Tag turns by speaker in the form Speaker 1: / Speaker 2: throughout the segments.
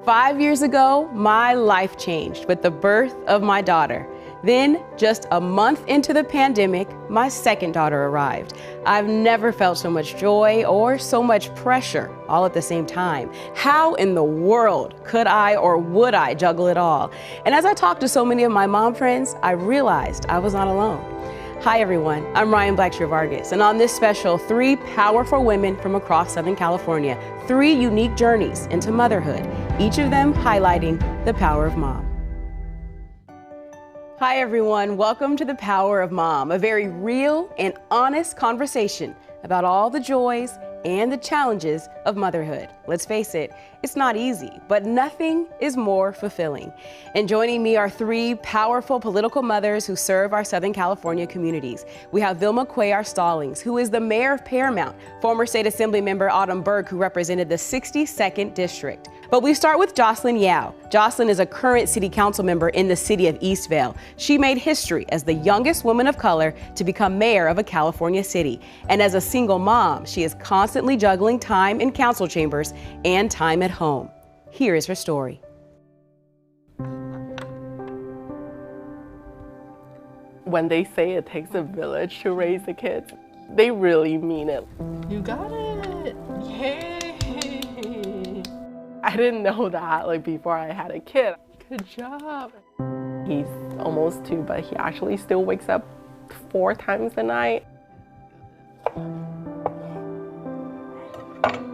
Speaker 1: 5 years ago, my life changed with the birth of my daughter. Then, just a month into the pandemic, my second daughter arrived. I've never felt so much joy or so much pressure all at the same time. How in the world could I or would I juggle it all? And as I talked to so many of my mom friends, I realized I was not alone. Hi everyone, I'm Ryan Blackshear Vargas, and on this special, 3 powerful women from across Southern California, 3 unique journeys into motherhood, each of them highlighting the power of mom. Hi everyone, welcome to The Power of Mom, a very real and honest conversation about all the joys and the challenges of motherhood. Let's face it, it's not easy, but nothing is more fulfilling. And joining me are 3 powerful political mothers who serve our Southern California communities. We have Vilma Cuellar Stallings, who is the mayor of Paramount, former State Assembly member Autumn Burke, who represented the 62nd District. But we start with Jocelyn Yao. Jocelyn is a current city council member in the city of Eastvale. She made history as the youngest woman of color to become mayor of a California city. And as a single mom, she is constantly juggling time in council chambers and time at home. Here is her story.
Speaker 2: When they say it takes a village to raise a kid, they really mean it. You got it. Yay. I didn't know that before I had a kid. Good job. He's almost 2, but he actually still wakes up 4 times a night.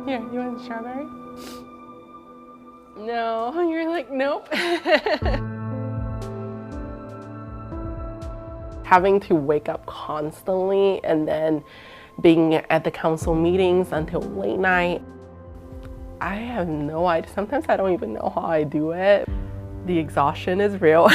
Speaker 2: Here, you want a strawberry? No, you're like, nope. Having to wake up constantly and then being at the council meetings until late night, I have no idea. Sometimes I don't even know how I do it. The exhaustion is real.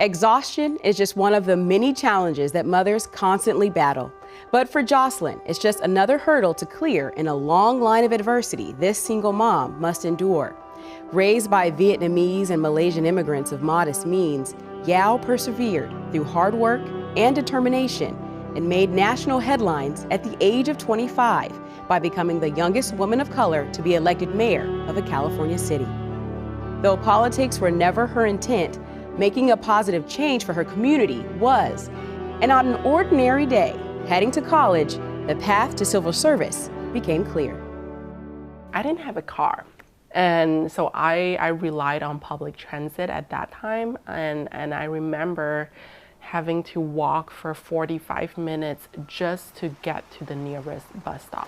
Speaker 1: Exhaustion is just one of the many challenges that mothers constantly battle. But for Jocelyn, it's just another hurdle to clear in a long line of adversity this single mom must endure. Raised by Vietnamese and Malaysian immigrants of modest means, Yao persevered through hard work and determination and made national headlines at the age of 25 by becoming the youngest woman of color to be elected mayor of a California city. Though politics were never her intent, making a positive change for her community was. And on an ordinary day, heading to college, the path to civil service became clear.
Speaker 2: I didn't have a car. And so I relied on public transit at that time. And I remember having to walk for 45 minutes just to get to the nearest bus stop.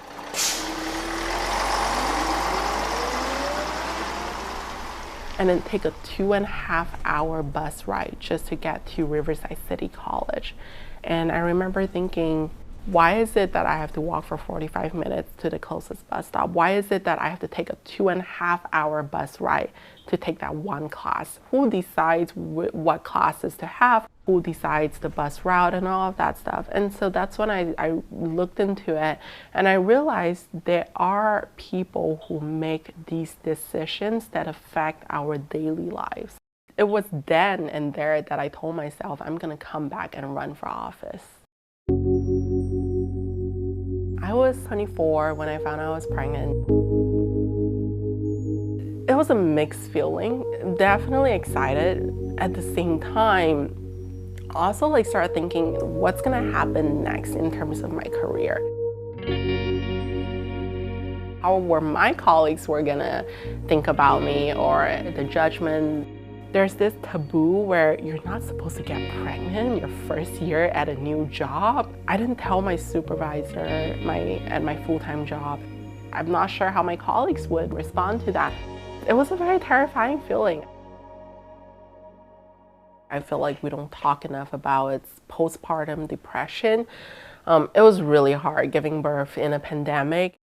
Speaker 2: And then take a 2.5-hour bus ride just to get to Riverside City College. And I remember thinking, why is it that I have to walk for 45 minutes to the closest bus stop? Why is it that I have to take a 2.5-hour bus ride to take that one class? Who decides what classes to have? Who decides the bus route and all of that stuff? And so that's when I looked into it and I realized there are people who make these decisions that affect our daily lives. It was then and there that I told myself, I'm gonna come back and run for office. I was 24 when I found out I was pregnant. It was a mixed feeling, definitely excited. At the same time, also started thinking, what's gonna happen next in terms of my career? How were my colleagues were gonna think about me or the judgment? There's this taboo where you're not supposed to get pregnant your first year at a new job. I didn't tell my supervisor at my full-time job. I'm not sure how my colleagues would respond to that. It was a very terrifying feeling. I feel like we don't talk enough about its postpartum depression. It was really hard giving birth in a pandemic.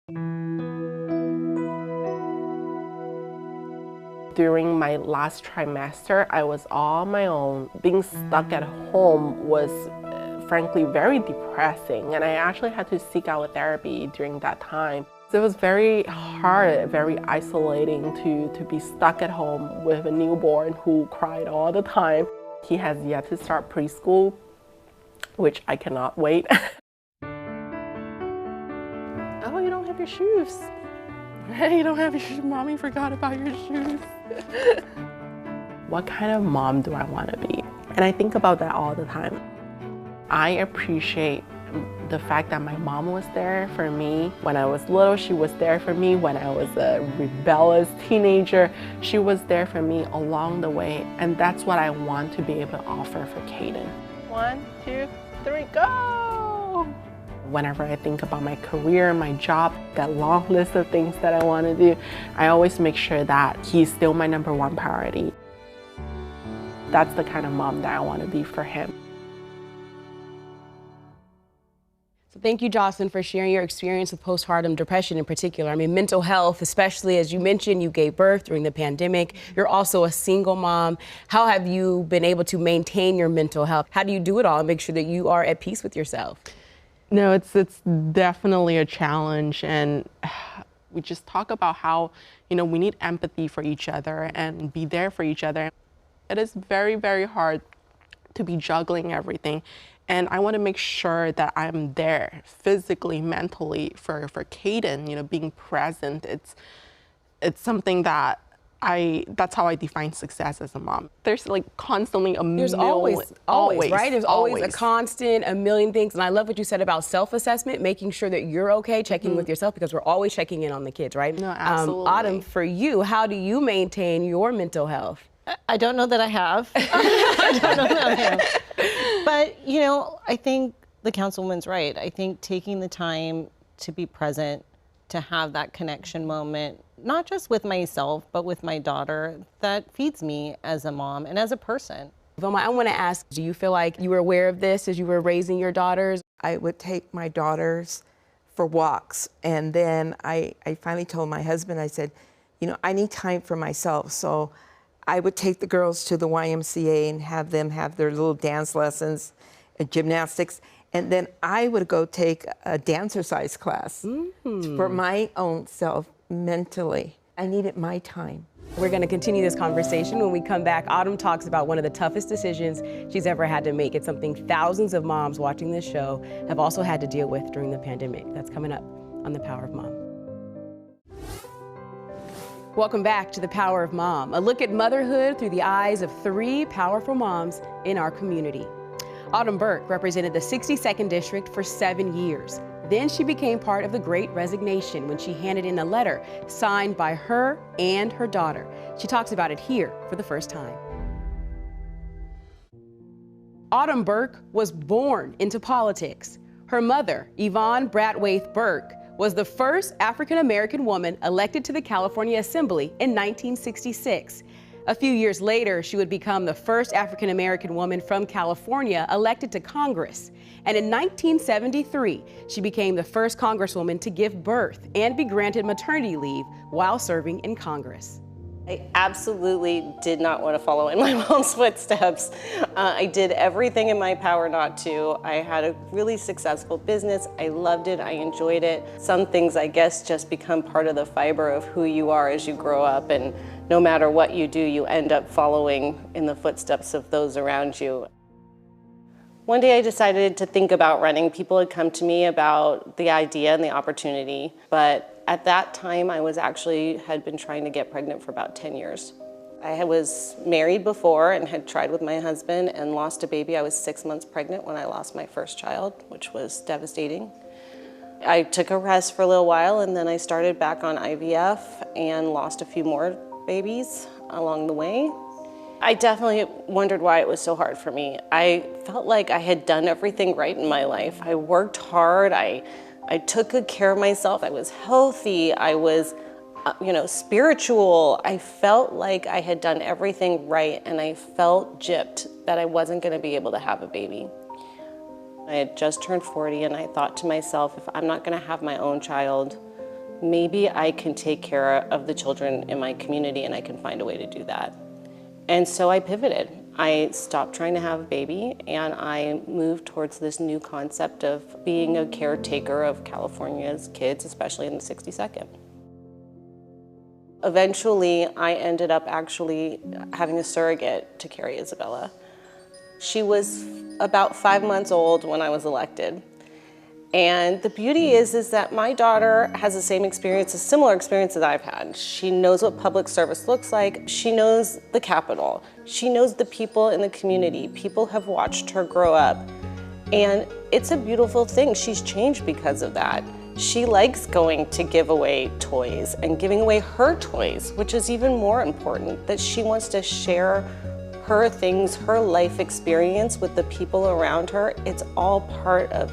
Speaker 2: During my last trimester, I was all on my own. Being stuck at home was frankly very depressing, and I actually had to seek out therapy during that time. So it was very hard, very isolating to be stuck at home with a newborn who cried all the time. He has yet to start preschool, which I cannot wait. Oh, you don't have your shoes. Hey, you don't have your shoes. Mommy forgot about your shoes. What kind of mom do I want to be? And I think about that all the time. I appreciate the fact that my mom was there for me. When I was little, she was there for me. When I was a rebellious teenager, she was there for me along the way. And that's what I want to be able to offer for Caden. 1, 2, 3, go! Whenever I think about my career, my job, that long list of things that I want to do, I always make sure that he's still my #1 priority. That's the kind of mom that I want to be for him.
Speaker 1: So thank you, Jocelyn, for sharing your experience with postpartum depression in particular. I mean, mental health, especially as you mentioned, you gave birth during the pandemic. You're also a single mom. How have you been able to maintain your mental health? How do you do it all and make sure that you are at peace with yourself?
Speaker 2: No, it's definitely a challenge, and we just talk about how, we need empathy for each other and be there for each other. It is very, very hard to be juggling everything. And I want to make sure that I'm there physically, mentally for Caden, being present. It's something that that's how I define success as a mom. There's constantly
Speaker 1: There's always, right? There's always a constant, a million things. And I love what you said about self-assessment, making sure that you're okay, checking with yourself, because we're always checking in on the kids, right?
Speaker 2: No, absolutely.
Speaker 1: Autumn, for you, how do you maintain your mental health?
Speaker 3: I don't know that I have. I don't know that I have. But, I think the councilwoman's right. I think taking the time to be present, to have that connection moment, not just with myself, but with my daughter, that feeds me as a mom and as a person.
Speaker 1: Vilma, I want to ask, do you feel like you were aware of this as you were raising your daughters?
Speaker 4: I would take my daughters for walks, and then I finally told my husband, I said, I need time for myself. So I would take the girls to the YMCA and have them have their little dance lessons and gymnastics. And then I would go take a dancercise class for my own self mentally. I needed my time.
Speaker 1: We're going to continue this conversation when we come back. Autumn talks about one of the toughest decisions she's ever had to make. It's something thousands of moms watching this show have also had to deal with during the pandemic. That's coming up on The Power of Mom. Welcome back to The Power of Mom, a look at motherhood through the eyes of 3 powerful moms in our community. Autumn Burke represented the 62nd District for 7 years. Then she became part of the Great Resignation when she handed in a letter signed by her and her daughter. She talks about it here for the first time. Autumn Burke was born into politics. Her mother, Yvonne Bradwaith Burke, was the first African-American woman elected to the California Assembly in 1966. A few years later, she would become the first African-American woman from California elected to Congress. And in 1973, she became the first Congresswoman to give birth and be granted maternity leave while serving in Congress.
Speaker 5: I absolutely did not want to follow in my mom's footsteps. I did everything in my power not to. I had a really successful business. I loved it. I enjoyed it. Some things, I guess, just become part of the fiber of who you are as you grow up, and no matter what you do, you end up following in the footsteps of those around you. One day I decided to think about running. People had come to me about the idea and the opportunity, but at that time I had been trying to get pregnant for about 10 years. I was married before and had tried with my husband and lost a baby. I was 6 months pregnant when I lost my first child, which was devastating. I took a rest for a little while, and then I started back on IVF and lost a few more babies along the way. I definitely wondered why it was so hard for me. I felt like I had done everything right in my life. I worked hard, I took good care of myself, I was healthy, I was spiritual. I felt like I had done everything right, and I felt gypped that I wasn't gonna be able to have a baby. I had just turned 40, and I thought to myself, if I'm not gonna have my own child, maybe I can take care of the children in my community, and I can find a way to do that. And so I pivoted. I stopped trying to have a baby, and I moved towards this new concept of being a caretaker of California's kids, especially in the 62nd. Eventually, I ended up actually having a surrogate to carry Isabella. She was about 5 months old when I was elected. And the beauty is that my daughter has the same experience, a similar experience that I've had. She knows what public service looks like. She knows the Capitol. She knows the people in the community. People have watched her grow up. And it's a beautiful thing. She's changed because of that. She likes going to give away toys and giving away her toys, which is even more important, that she wants to share her things, her life experience with the people around her. It's all part of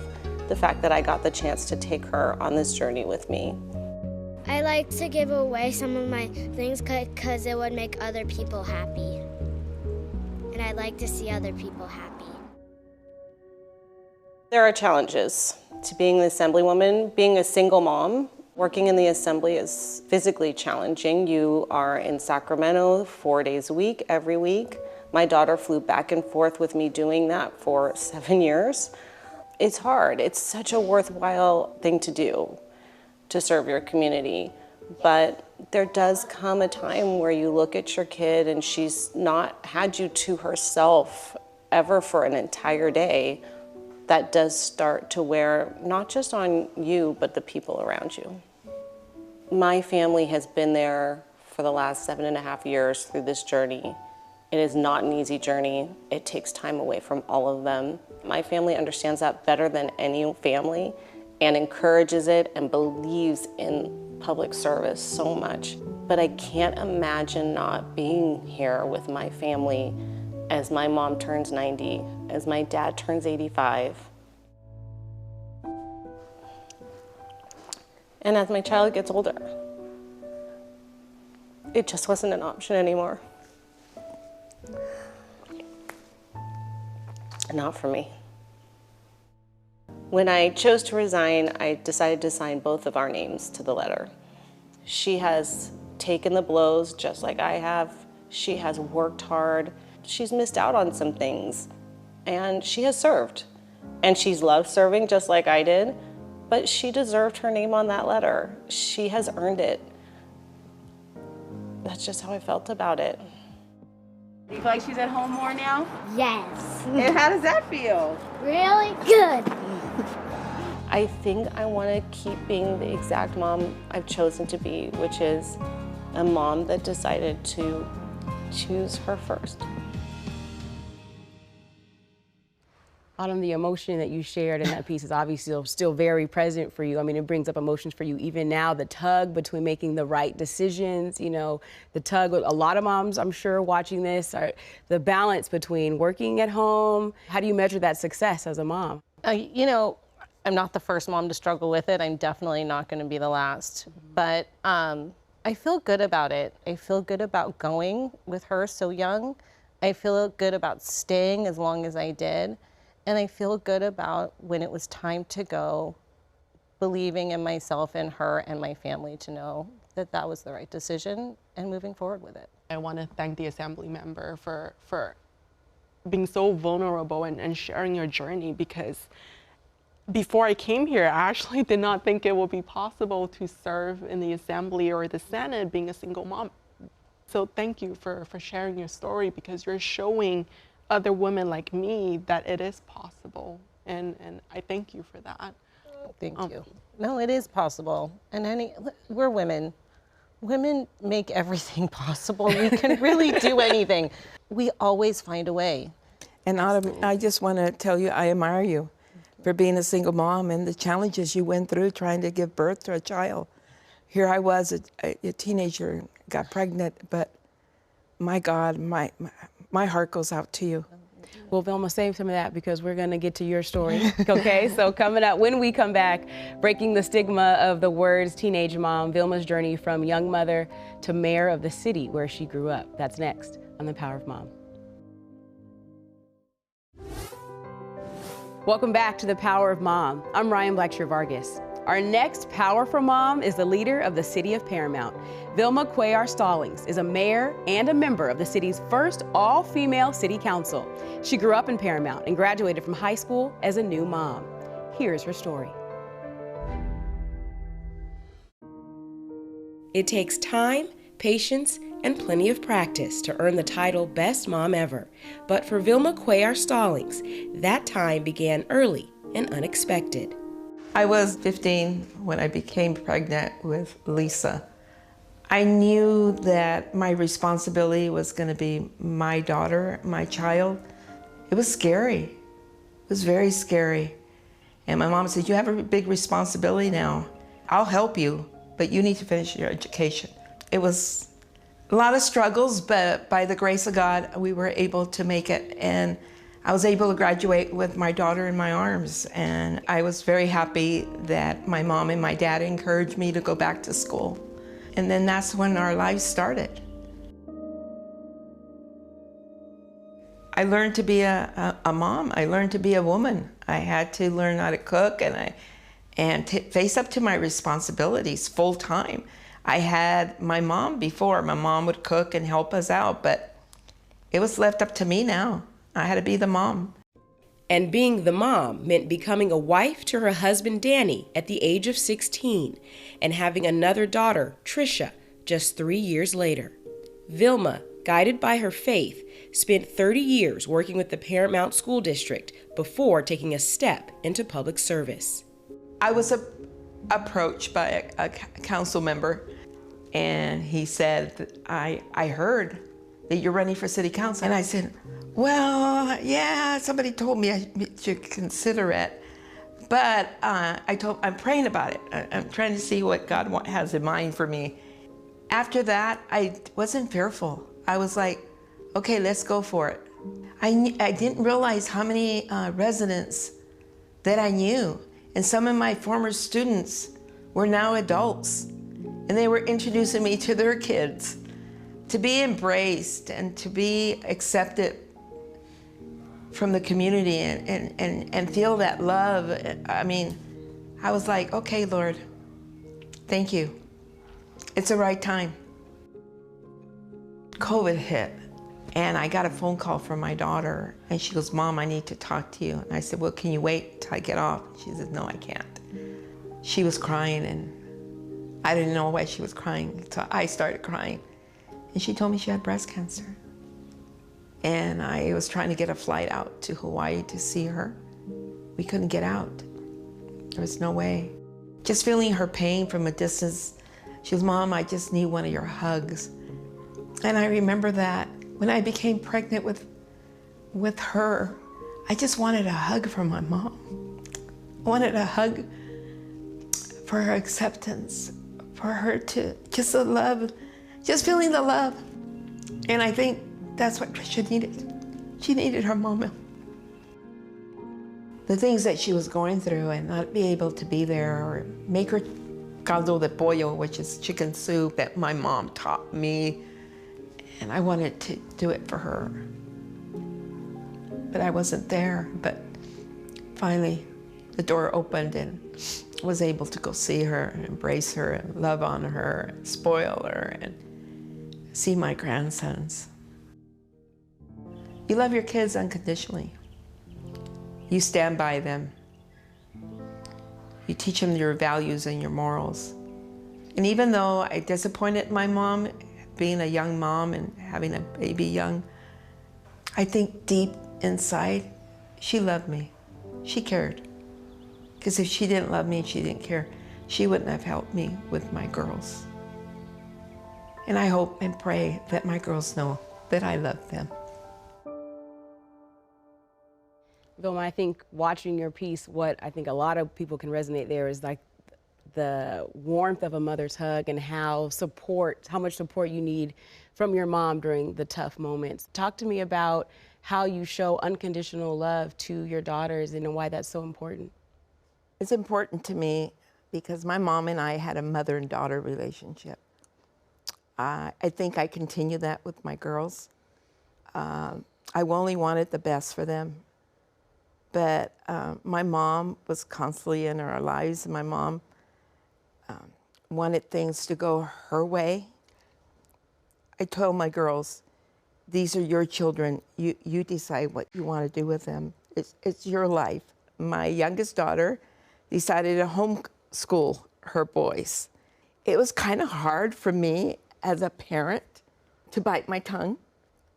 Speaker 5: the fact that I got the chance to take her on this journey with me.
Speaker 6: I like to give away some of my things because it would make other people happy. And I like to see other people happy.
Speaker 5: There are challenges to being an assemblywoman. Being a single mom, working in the assembly is physically challenging. You are in Sacramento 4 days a week, every week. My daughter flew back and forth with me doing that for 7 years. It's hard. It's such a worthwhile thing to do, to serve your community. But there does come a time where you look at your kid and she's not had you to herself ever for an entire day. That does start to wear not just on you, but the people around you. My family has been there for the last 7.5 years through this journey. It is not an easy journey. It takes time away from all of them. My family understands that better than any family and encourages it and believes in public service so much. But I can't imagine not being here with my family as my mom turns 90, as my dad turns 85, and as my child gets older. It just wasn't an option anymore. Not for me. When I chose to resign, I decided to sign both of our names to the letter. She has taken the blows just like I have. She has worked hard. She's missed out on some things, and she has served. And she's loved serving just like I did, but she deserved her name on that letter. She has earned it. That's just how I felt about it.
Speaker 1: Do you feel like she's at home more now?
Speaker 6: Yes.
Speaker 1: And how does that feel?
Speaker 6: Really good.
Speaker 5: I think I want to keep being the exact mom I've chosen to be, which is a mom that decided to choose her first.
Speaker 1: Autumn, the emotion that you shared in that piece is obviously still very present for you. I mean, it brings up emotions for you even now, the tug between making the right decisions, you know, the tug with a lot of moms, I'm sure, watching this, are the balance between working at home. How do you measure that success as a mom?
Speaker 3: You know, I'm not the first mom to struggle with it. I'm definitely not going to be the last. But I feel good about it. I feel good about going with her so young. I feel good about staying as long as I did. And I feel good about when it was time to go, believing in myself and her and my family to know that that was the right decision and moving forward with it.
Speaker 2: I want to thank the assembly member for being so vulnerable and sharing your journey, because before I came here, I actually did not think it would be possible to serve in the assembly or the Senate being a single mom. So thank you for sharing your story, because you're showing other women like me that it is possible, and I thank you for that.
Speaker 3: Thank you. No, it is possible, and we're women. Women make everything possible. We can really do anything. We always find a way.
Speaker 4: And Autumn, I just want to tell you, I admire you for being a single mom and the challenges you went through trying to give birth to a child. Here I was, a teenager, got pregnant, but my God, my heart goes out to you.
Speaker 1: Well, Vilma, save some of that because we're going to get to your story, okay? So coming up, when we come back, breaking the stigma of the words teenage mom, Vilma's journey from young mother to mayor of the city where she grew up. That's next on The Power of Mom. Welcome back to The Power of Mom. I'm Ryan Blackshear Vargas. Our next Power for Mom is the leader of the city of Paramount. Vilma Cuellar Stallings is a mayor and a member of the city's first all-female city council. She grew up in Paramount and graduated from high school as a new mom. Here's her story. It takes time, patience, and plenty of practice to earn the title Best Mom Ever. But for Vilma Cuellar Stallings, that time began early and unexpected.
Speaker 4: I was 15 when I became pregnant with Lisa. I knew that my responsibility was going to be my daughter, my child. It was scary. It was very scary. And my mom said, you have a big responsibility now. I'll help you, but you need to finish your education. It was a lot of struggles, but by the grace of God, we were able to make it. And I was able to graduate with my daughter in my arms. And I was very happy that my mom and my dad encouraged me to go back to school. And then that's when our lives started. I learned to be a mom. I learned to be a woman. I had to learn how to cook and face up to my responsibilities full time. I had my mom before. My mom would cook and help us out, but it was left up to me now. I had to be the mom.
Speaker 1: And being the mom meant becoming a wife to her husband, Danny, at the age of 16, and having another daughter, Trisha, just 3 years later. Vilma, guided by her faith, spent 30 years working with the Paramount School District before taking a step into public service.
Speaker 4: I was approached by a council member, and he said, I heard that you're running for city council. And I said, well, yeah, somebody told me I should consider it. But I'm praying about it. I'm trying to see what God has in mind for me. After that, I wasn't fearful. I was like, okay, let's go for it. I didn't realize how many residents that I knew. And some of my former students were now adults. And they were introducing me to their kids. To be embraced and to be accepted from the community and feel that love. I mean, I was like, okay, Lord, thank you. It's the right time. COVID hit, and I got a phone call from my daughter, and she goes, Mom, I need to talk to you. And I said, well, can you wait till I get off? She said, no, I can't. She was crying, and I didn't know why she was crying, so I started crying. And she told me she had breast cancer. And I was trying to get a flight out to Hawaii to see her. We couldn't get out. There was no way. Just feeling her pain from a distance. She goes, Mom, I just need one of your hugs. And I remember that when I became pregnant with her, I just wanted a hug from my mom. I wanted a hug for her acceptance, for her to just the love, just feeling the love. And I think that's what Trisha needed. She needed her moment. The things that she was going through and not be able to be there or make her caldo de pollo, which is chicken soup that my mom taught me. And I wanted to do it for her. But I wasn't there. But finally, the door opened and was able to go see her, and embrace her, and love on her, and spoil her, and see my grandsons. You love your kids unconditionally. You stand by them. You teach them your values and your morals. And even though I disappointed my mom, being a young mom and having a baby young, I think deep inside, she loved me. She cared. Because if she didn't love me and she didn't care, she wouldn't have helped me with my girls. And I hope and pray that my girls know that I love them.
Speaker 1: Vilma, I think watching your piece, what I think a lot of people can resonate there is like the warmth of a mother's hug and how much support you need from your mom during the tough moments. Talk to me about how you show unconditional love to your daughters and why that's so important.
Speaker 4: It's important to me because my mom and I had a mother and daughter relationship. I think I continue that with my girls. I only wanted the best for them. But my mom was constantly in our lives, and my mom wanted things to go her way. I told my girls, these are your children. You decide what you want to do with them. It's your life. My youngest daughter decided to homeschool her boys. It was kind of hard for me as a parent to bite my tongue.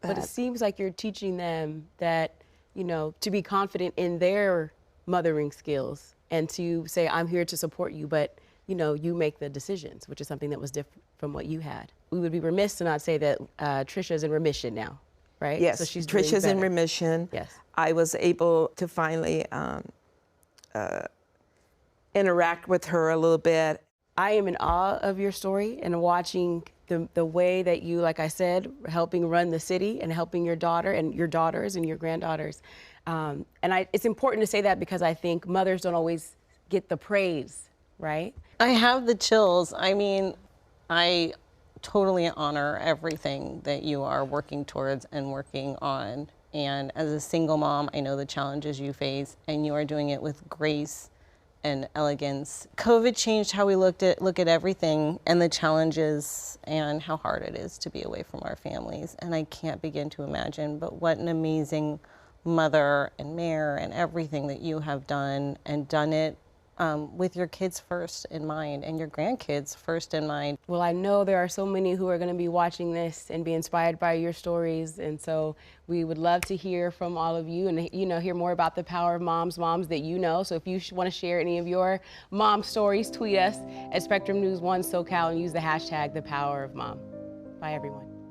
Speaker 1: But it seems like you're teaching them that, you know, to be confident in their mothering skills and to say, I'm here to support you, but you know, you make the decisions, which is something that was different from what you had. We would be remiss to not say that Trisha's in remission now, right?
Speaker 4: Yes,
Speaker 1: so she's doing
Speaker 4: Trisha's in
Speaker 1: better.
Speaker 4: remission.
Speaker 1: Yes.
Speaker 4: I was able to finally interact with her a little bit.
Speaker 1: I am in awe of your story and watching the way that you, like I said, helping run the city and helping your daughter and your daughters and your granddaughters. It's important to say that because I think mothers don't always get the praise, right?
Speaker 3: I have the chills. I mean, I totally honor everything that you are working towards and working on. And as a single mom, I know the challenges you face, and you are doing it with grace and elegance. COVID changed how we look at everything and the challenges and how hard it is to be away from our families. And I can't begin to imagine, but what an amazing mother and mayor and everything that you have done, and done it with your kids first in mind and your grandkids first in mind.
Speaker 1: Well, I know there are so many who are going to be watching this and be inspired by your stories, and so we would love to hear from all of you and, you know, hear more about the power of moms that you know. So if you want to share any of your mom stories, tweet us at Spectrum News 1 SoCal and use the hashtag #ThePowerOfMom. Bye, everyone.